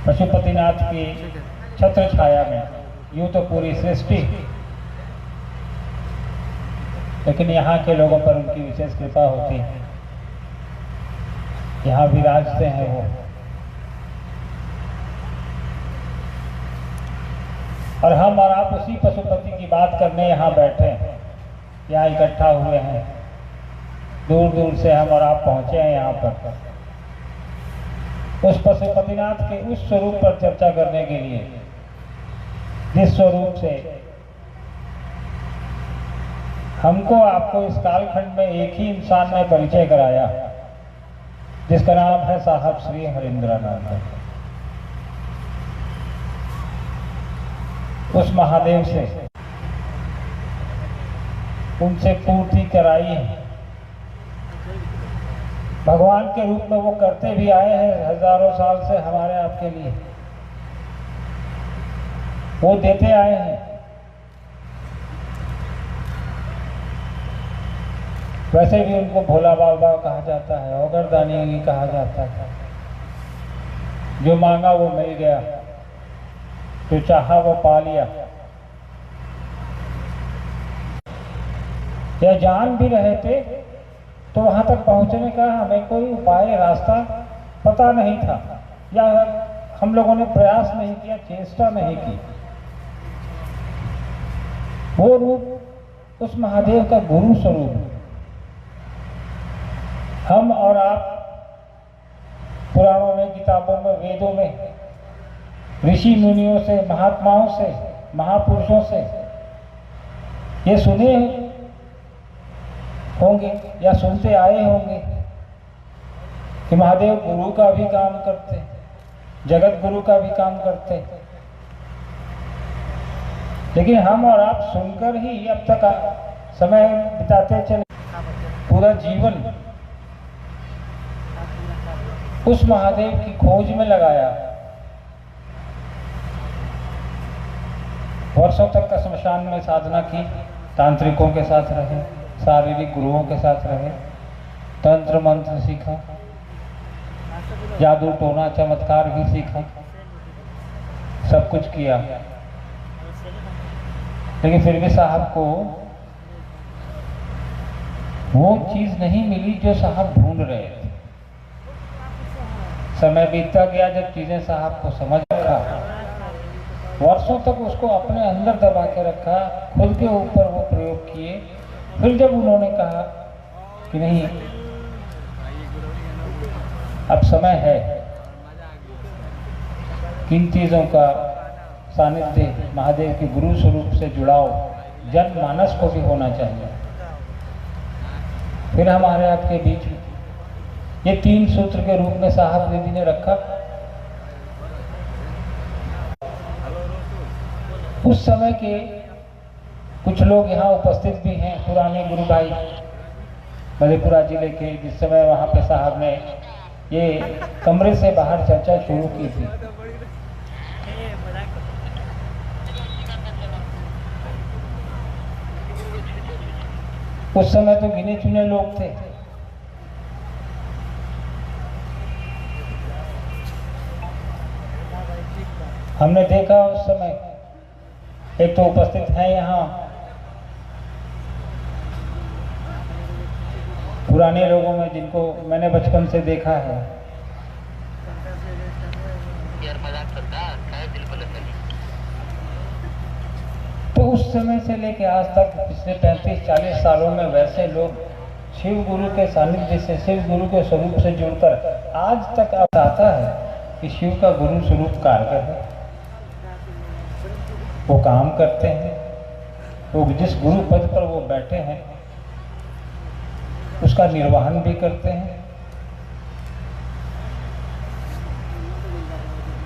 पशुपतिनाथ की छत्र छाया में, यूं तो पूरी सृष्टि, लेकिन यहाँ के लोगों पर उनकी विशेष कृपा होती है। यहाँ विराजते हैं वो, और हम और आप उसी पशुपति की बात करने यहाँ बैठे हैं, यहाँ इकट्ठा हुए हैं। दूर दूर से हम और आप पहुँचे हैं यहाँ पर उस पशुपतिनाथ के उस स्वरूप पर चर्चा करने के लिए, जिस स्वरूप से हमको आपको इस कालखंड में एक ही इंसान ने परिचय कराया, जिसका नाम है साहब श्री हरिंद्रानंद। उस महादेव से उनसे पूर्ति कराई, भगवान के रूप में वो करते भी आए हैं हजारों साल से हमारे आपके लिए, वो देते आए हैं। वैसे भी उनको भोला बाबा कहा जाता है, ओगरदानी भी कहा जाता है। जो मांगा वो मिल गया, जो चाहा वो पा लिया। या जान भी रहे थे तो वहां तक पहुंचने का हमें कोई उपाय, रास्ता पता नहीं था, या हम लोगों ने प्रयास नहीं किया, चेष्टा नहीं की। वो रूप उस महादेव का गुरु स्वरूप हम और आप पुराणों में, किताबों में, वेदों में, ऋषि मुनियों से, महात्माओं से, महापुरुषों से ये सुने होंगे या सुनते आए होंगे कि महादेव गुरु का भी काम करते, जगत गुरु का भी काम करते। लेकिन हम और आप सुनकर ही अब तक समय बिताते चले, पूरा जीवन उस महादेव की खोज में लगाया। वर्षों तक श्मशान में साधना की, तांत्रिकों के साथ रहे, शारीरिक गुरुओं के साथ रहे, तंत्र मंत्र सीखा, जादू टोना चमत्कार भी सीखा, सब कुछ किया। लेकिन फिर भी साहब को वो चीज नहीं मिली जो साहब ढूंढ रहे थे। समय बीतता गया, जब चीजें साहब को समझ रखा, वर्षों तक उसको अपने अंदर दबा के रखा, खुद के ऊपर वो प्रयोग किए। फिर जब उन्होंने कहा कि नहीं, अब समय है, किन चीजों का सानिध्य महादेव के गुरु स्वरूप से जुड़ाव जनमानस को भी होना चाहिए। फिर हमारे आपके बीच ये 3 सूत्र के रूप में साहब दीदी ने रखा। उस समय के कुछ लोग यहाँ उपस्थित भी हैं, पुराने गुरु भाई मधेपुरा जिले के, जिस समय वहाँ पे साहब ने ये कमरे से बाहर चर्चा शुरू की थी। उस समय तो गिने चुने लोग थे। हमने देखा उस समय, एक तो उपस्थित है यहाँ पुराने लोगों में जिनको मैंने बचपन से देखा है। तो उस समय से लेके आज तक पिछले 35-40 सालों में वैसे लोग शिव गुरु के सानिध्य से, शिव गुरु के स्वरूप से जुड़कर आज तक आता है कि शिव का गुरु स्वरूप कारगर है, वो काम करते हैं, वो जिस गुरु पद पर वो बैठे हैं उसका निर्वहन भी करते हैं।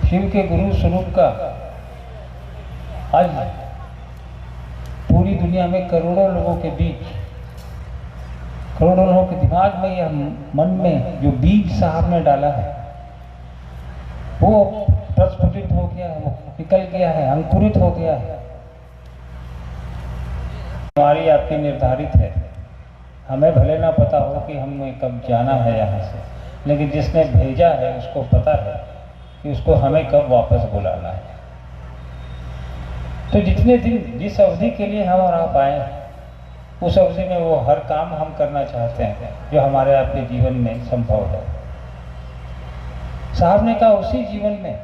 शिव के गुरु स्वरूप का आज पूरी दुनिया में करोड़ों लोगों के बीच, करोड़ों लोगों के दिमाग में या मन में जो बीज साहब ने डाला है वो प्रस्फुटित हो गया है, वो निकल गया है, अंकुरित हो गया है। हमारी आपकी निर्धारित है, हमें भले ना पता हो कि हमें कब जाना है यहाँ से, लेकिन जिसने भेजा है उसको पता है कि उसको हमें कब वापस बुलाना है। तो जितने दिन, जिस अवधि के लिए हम और आप आए, उस अवधि में वो हर काम हम करना चाहते हैं जो हमारे आपके जीवन में संभव है। साहब ने कहा उसी जीवन में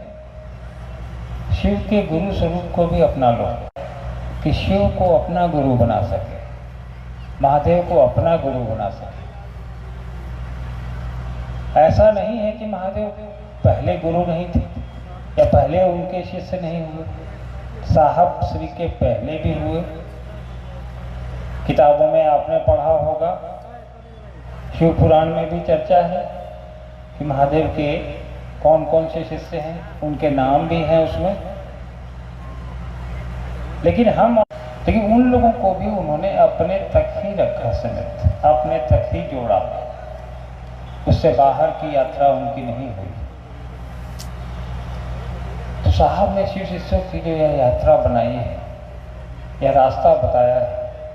शिव के गुरु स्वरूप को भी अपना लो, कि शिव को अपना गुरु बना सके, महादेव को अपना गुरु बना सके। ऐसा नहीं है कि महादेव पहले गुरु नहीं थे या पहले उनके शिष्य नहीं हुए, साहब श्री के पहले भी हुए। किताबों में आपने पढ़ा होगा, शिव पुराण में भी चर्चा है कि महादेव के कौन कौन से शिष्य हैं, उनके नाम भी हैं उसमें। लेकिन उन लोगों को भी उन्होंने अपने तक ही रखा समेत, अपने तक ही जोड़ा, उससे बाहर की यात्रा उनकी नहीं हुई। तो साहब ने शिव शिष्यों की जो यह यात्रा बनाई है, यह रास्ता बताया है,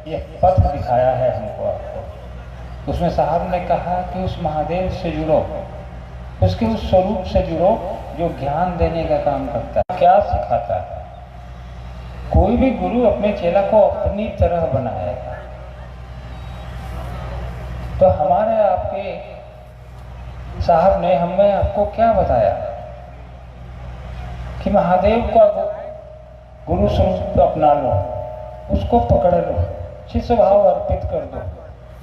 यह पथ दिखाया है हमको आपको, उसमें साहब ने कहा कि उस महादेव से जुड़ो, उसके उस स्वरूप से जुड़ो जो ज्ञान देने का काम करता है। क्या सिखाता है? कोई भी गुरु अपने चेला को अपनी तरह बनाएगा। तो हमारे आपके साहब ने हमें आपको क्या बताया कि महादेव का गुरु स्वरूप अपना लो, उसको पकड़ लो, शिष्य भाव अर्पित कर दो।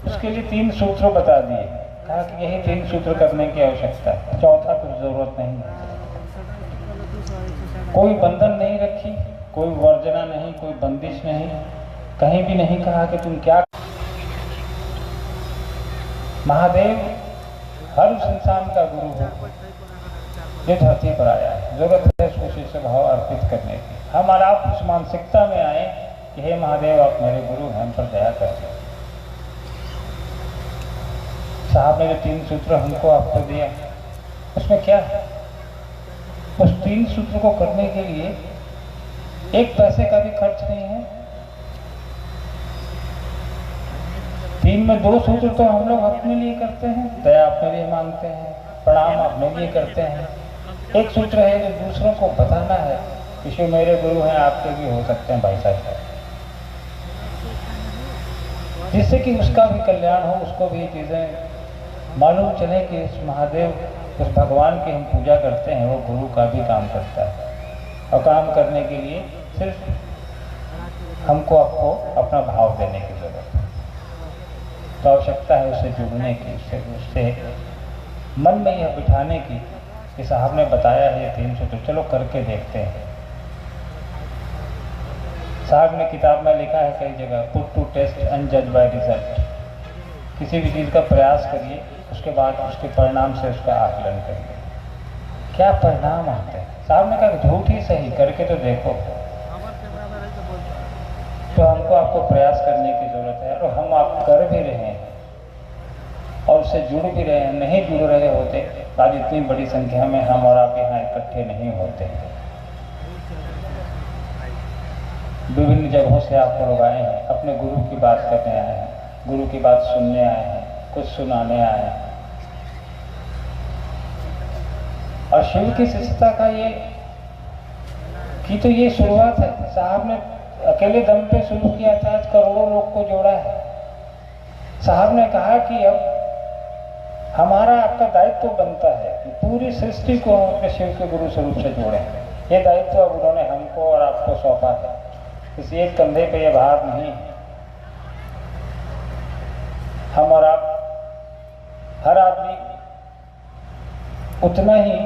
उसके लिए 3 सूत्र बता दिए, कहा कि यही 3 सूत्र करने की आवश्यकता है, चौथा कुछ जरूरत नहीं है। कोई बंधन नहीं रखी, कोई वर्जना नहीं, कोई बंदिश नहीं, कहीं भी नहीं कहा कि तुम क्या। महादेव हर उस इंसान का गुरु है जो धरती पर आया है, जरूरत है उसको शिष्य भाव अर्पित करने की। हम और आप उस मानसिकता में आए कि हे महादेव आप मेरे गुरु हैं, हम पर दया करें। साहब ने जो 3 सूत्र हमको आपको दिया, उसमें क्या है? उस 3 सूत्र को करने के लिए 1 पैसे का भी खर्च नहीं है। 3 में 2 सूत्र तो हम लोग अपने लिए करते हैं, दया अपने लिए मांगते हैं, प्रणाम अपने लिए करते हैं। 1 सूत्र है जो दूसरों को बताना है कि शिव मेरे गुरु हैं, आपके भी हो सकते हैं भाई साहब, जिससे कि उसका भी कल्याण हो, उसको भी चीज़ें मालूम चले कि उस महादेव, उस भगवान की हम पूजा करते हैं, वो गुरु का भी काम करता है। और काम करने के लिए सिर्फ हमको आपको अपना भाव देने की जरूरत है। तो आवश्यकता है उससे जुड़ने की, उससे मन में यह बिठाने की कि साहब ने बताया है ये 3 सूत्र, चलो करके देखते हैं। साहब ने किताब में लिखा है कई जगह, पुट टू टेस्ट एंड जज बाय रिजल्ट। किसी भी चीज़ का प्रयास करिए, उसके बाद उसके परिणाम से उसका आकलन करिए, क्या परिणाम आते हैं। साहब ने कहा झूठ ही सही, करके तो देखो। तो हमको आपको प्रयास करने की जरूरत है, और हम आप कर भी रहे हैं और उससे जुड़ भी रहे हैं। नहीं जुड़ रहे होते तो आज इतनी बड़ी संख्या में हम और आप यहाँ इकट्ठे नहीं होते। विभिन्न जगहों से आप लोग आए हैं, अपने गुरु की बात करने आए हैं, गुरु की बात सुनने आए हैं, कुछ सुनाने आए हैं। और शिव की शिष्यता का तो ये शुरुआत है। साहब ने अकेले दम पे शुरू किया था, आज करोड़ों लोग को जोड़ा है। साहब ने कहा कि अब हमारा आपका दायित्व बनता है कि पूरी सृष्टि को हम अपने शिव के गुरु स्वरूप से जोड़ें। ये दायित्व अब उन्होंने हमको और आपको सौंपा है, किसी एक कंधे पे ये भार नहीं है। हम और आप, हर आदमी उतना ही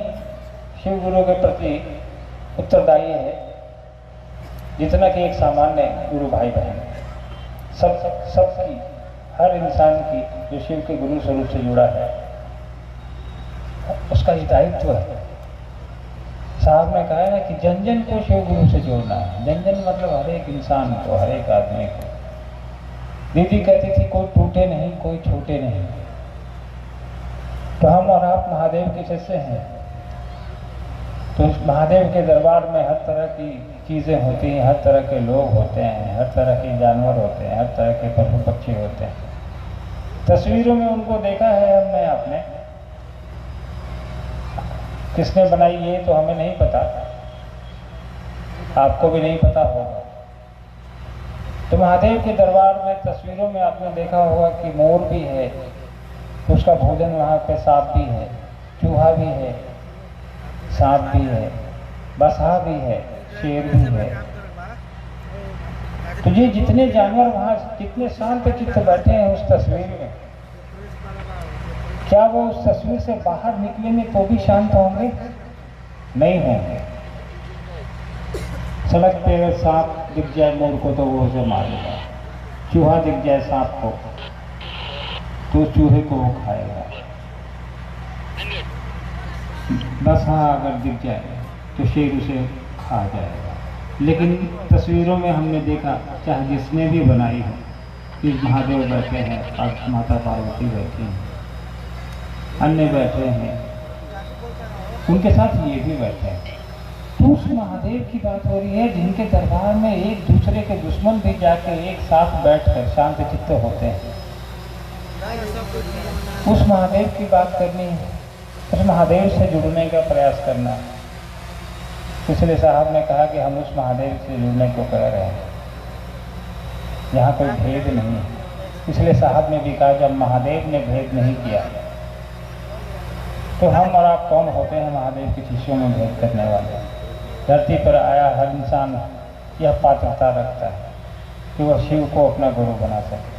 शिव गुरु के प्रति उत्तरदायी है जितना कि एक सामान्य गुरु भाई बहन। सबकी, हर इंसान की जो शिव के गुरु स्वरूप से जुड़ा है, उसका ही दायित्व है। साहब ने कहा है ना कि जन जन को शिव गुरु से जोड़ना है। जन जन मतलब हर एक इंसान को, हर एक आदमी को। दीदी कहती थी कोई टूटे नहीं, कोई छूटे नहीं। तो हम और आप महादेव के शिष्य हैं, तो उस महादेव के दरबार में हर तरह की चीज़ें होती हैं, हर तरह के लोग होते हैं, हर तरह के जानवर होते हैं, हर तरह के पशु पक्षी होते हैं। तस्वीरों में उनको देखा है हमने, आपने किसने बनाई ये तो हमें नहीं पता, आपको भी नहीं पता होगा। तो महादेव के दरबार में तस्वीरों में आपने देखा होगा कि मोर भी है, उसका भोजन वहाँ पे सांप भी है, चूहा भी है, सांप भी है, बसहा भी है, शेर भी है। तो ये जितने जानवर वहाँ कितने शांत चित्त बैठे हैं उस तस्वीर में, क्या वो उस तस्वीर से बाहर निकलेंगे तो भी शांत होंगे? नहीं होंगे। सड़क पे अगर सांप दिख जाए मोर को तो वो उसे मारेगा, चूहा दिख जाए सांप को तो उस चूहे को वो खाएगा, बस हाँ अगर दिख जाए तो शेर उसे खा जाएगा। लेकिन तस्वीरों में हमने देखा, चाहे जिसने भी बनाई हो, कि महादेव बैठे हैं और माता पार्वती बैठी हैं, अन्य बैठे हैं, उनके साथ ये भी बैठे हैं। तो उस महादेव की बात हो रही है जिनके दरबार में एक दूसरे के दुश्मन भी जाके एक साथ बैठकर शांत चित्त होते हैं। उस महादेव की बात करनी है, उस महादेव से जुड़ने का प्रयास करना है। पिछले साहब ने कहा कि हम उस महादेव से जुड़ने को कह रहे हैं, यहाँ कोई भेद नहीं है। पिछले साहब ने भी कहा जब महादेव ने भेद नहीं किया तो हम और आप कौन होते हैं महादेव के शिष्यों में भेद करने वाले? धरती पर आया हर इंसान यह पात्रता रखता है कि वह शिव को अपना गुरु बना सके।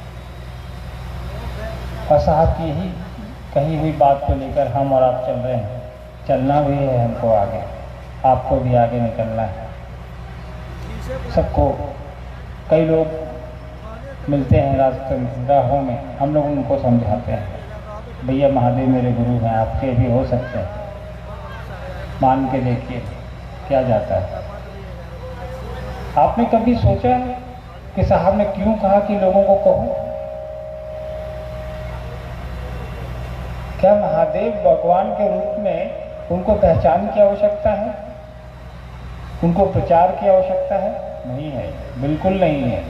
और साहब की ही कही हुई बात को लेकर हम और आप चल रहे हैं, चलना भी है हमको आगे, आपको भी आगे निकलना है। सबको कई लोग मिलते हैं रास्ते राहों में, हम लोग उनको समझाते हैं भैया महादेव मेरे गुरु हैं, आपके भी हो सकते हैं, मान के देखिए क्या जाता है। आपने कभी सोचा है कि साहब ने क्यों कहा कि लोगों को कहो? क्या महादेव भगवान के रूप में उनको पहचान की आवश्यकता है, उनको प्रचार की आवश्यकता है? नहीं है, बिल्कुल नहीं है।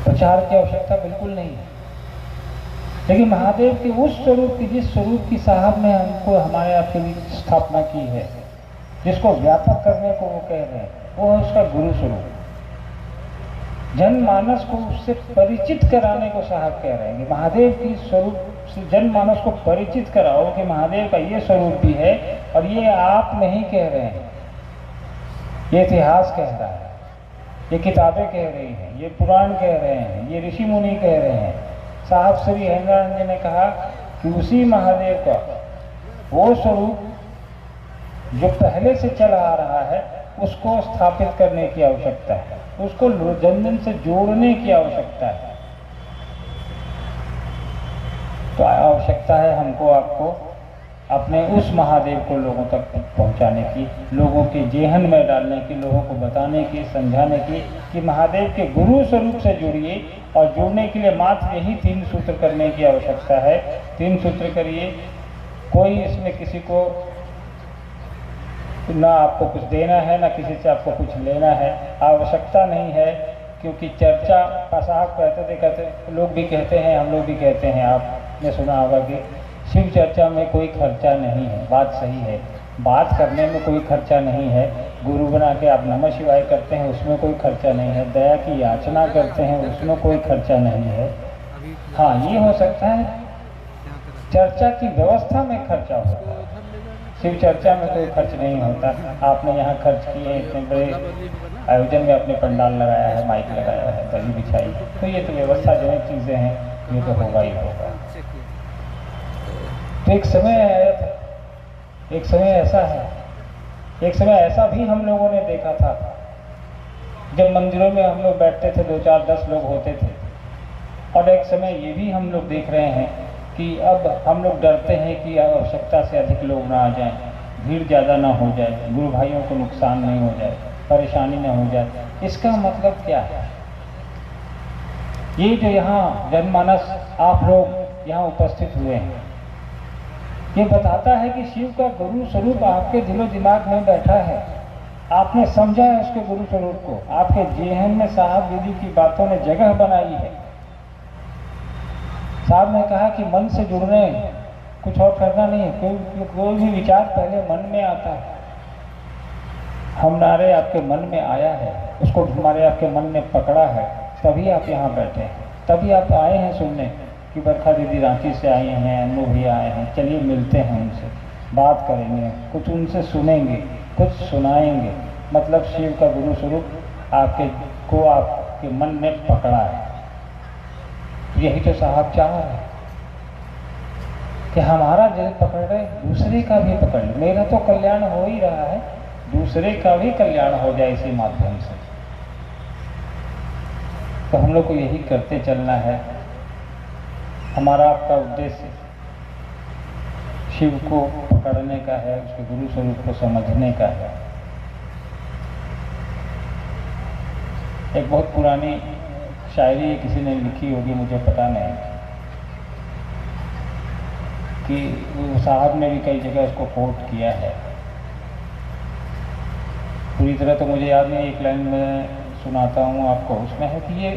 प्रचार की आवश्यकता बिल्कुल नहीं है। लेकिन महादेव के उस स्वरूप की, जिस स्वरूप की साहब ने हमको हमारे आपके लिए स्थापना की है, जिसको व्यापक करने को वो कह रहे हैं, वो है उसका गुरु स्वरूप। जनमानस को उससे परिचित कराने को साहब कह रहे हैं कि महादेव की स्वरूप से जनमानस को परिचित कराओ कि महादेव का ये स्वरूप भी है। और ये आप नहीं कह रहे हैं, ये इतिहास कह रहा है, ये किताबें कह रही हैं, ये पुराण कह रहे हैं, ये ऋषि मुनि कह रहे हैं। साहब श्री हरिनारायण जी ने कहा कि उसी महादेव का वो स्वरूप जो पहले से चला आ रहा है उसको स्थापित करने की आवश्यकता है, उसको जन जन से जोड़ने की आवश्यकता है। तो आवश्यकता है हमको आपको अपने उस महादेव को लोगों तक पहुंचाने की, लोगों के जेहन में डालने की, लोगों को बताने की, समझाने की कि महादेव के गुरु स्वरूप से जुड़िए। और जुड़ने के लिए मात्र यही 3 सूत्र करने की आवश्यकता है। 3 सूत्र करिए, कोई इसमें किसी को ना आपको कुछ देना है ना किसी से आपको कुछ लेना है, आवश्यकता नहीं है। क्योंकि चर्चा साहब कहते लोग भी कहते हैं, हम लोग भी कहते हैं, आपने सुना होगा कि शिव चर्चा में कोई खर्चा नहीं है। बात सही है, बात करने में कोई खर्चा नहीं है। गुरु बना के आप नमः शिवाय करते हैं, उसमें कोई खर्चा नहीं है। दया की याचना करते हैं, उसमें कोई खर्चा नहीं है। हाँ, ये हो सकता है चर्चा की व्यवस्था में खर्चा होता है, शिव चर्चा में कोई खर्च नहीं होता। आपने यहाँ खर्च किए, इतने बड़े आयोजन में अपने पंडाल लगाया है, माइक लगाया है, दरी बिछाई, तो ये तो व्यवस्थाजनक चीज़ें हैं, ये तो होगा ही होगा। तो एक समय आया था, एक समय ऐसा है, एक समय ऐसा भी हम लोगों ने देखा था जब मंदिरों में हम लोग बैठते थे, 2, 4, 10 लोग होते थे। और एक समय ये भी हम लोग देख रहे हैं कि अब हम लोग डरते हैं कि आवश्यकता से अधिक लोग ना आ जाएं, भीड़ ज़्यादा ना हो जाए, गुरु भाइयों को नुकसान नहीं हो जाए, परेशानी ना हो जाए। इसका मतलब क्या है? ये जो यहाँ जनमानस आप लोग यहाँ उपस्थित हुए हैं, ये बताता है कि शिव का गुरु स्वरूप आपके दिलो दिमाग में बैठा है। आपने समझा है उसके गुरु स्वरूप को, आपके जेहन में साहब दीदी की बातों ने जगह बनाई है। साहब ने कहा कि मन से जुड़ने, कुछ और करना नहीं है। कोई भी विचार पहले मन में आता है। हमारे आपके मन में आया है, उसको हमारे आपके मन ने पकड़ा है, तभी आप यहाँ बैठे हैं, तभी आप आए हैं सुनने कि बरखा दीदी रांची से आई हैं, अन्नू भैया आए हैं, चलिए मिलते हैं उनसे, बात करेंगे, कुछ उनसे सुनेंगे, कुछ सुनाएंगे। मतलब शिव का गुरु स्वरूप आपके मन ने पकड़ा है। यही तो साहब चाह रहे हैं कि हमारा दिल पकड़ रहे, दूसरे का भी पकड़ ले। मेरा तो कल्याण हो ही रहा है, दूसरे का भी कल्याण हो जाए इसी माध्यम से। तो हम लोग को यही करते चलना है। हमारा आपका उद्देश्य शिव को पकड़ने का है, उसके गुरु स्वरूप को समझने का है। एक बहुत पुरानी शायरी किसी ने लिखी होगी, मुझे पता नहीं, कि साहब ने भी कई जगह उसको कोट किया है। पूरी तरह तो मुझे याद नहीं, एक लाइन में सुनाता हूँ आपको। उसमें है कि ये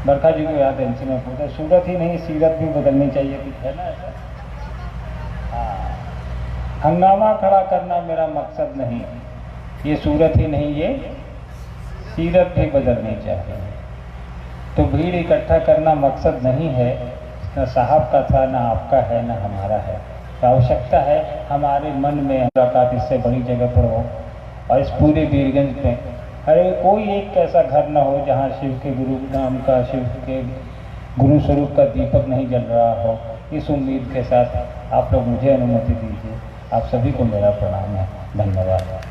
बरखा जी को याद है, इनसे मैं पूछा, सूरत ही नहीं सीरत भी बदलनी चाहिए थी, है ना ऐसा? हाँ, हंगामा खड़ा करना मेरा मकसद नहीं, ये सूरत ही नहीं, ये सीरत भी बदलनी चाहिए। तो भीड़ इकट्ठा करना मकसद नहीं है, न साहब का था, न आपका है, न हमारा है। तो आवश्यकता है हमारे मन में मुलाकात इससे बड़ी जगह पर हो। और इस पूरे वीरगंज में अरे कोई एक ऐसा घर न हो जहाँ शिव के गुरु नाम का, शिव के गुरु स्वरूप का दीपक नहीं जल रहा हो। इस उम्मीद के साथ आप लोग मुझे अनुमति दीजिए। आप सभी को मेरा प्रणाम है। धन्यवाद।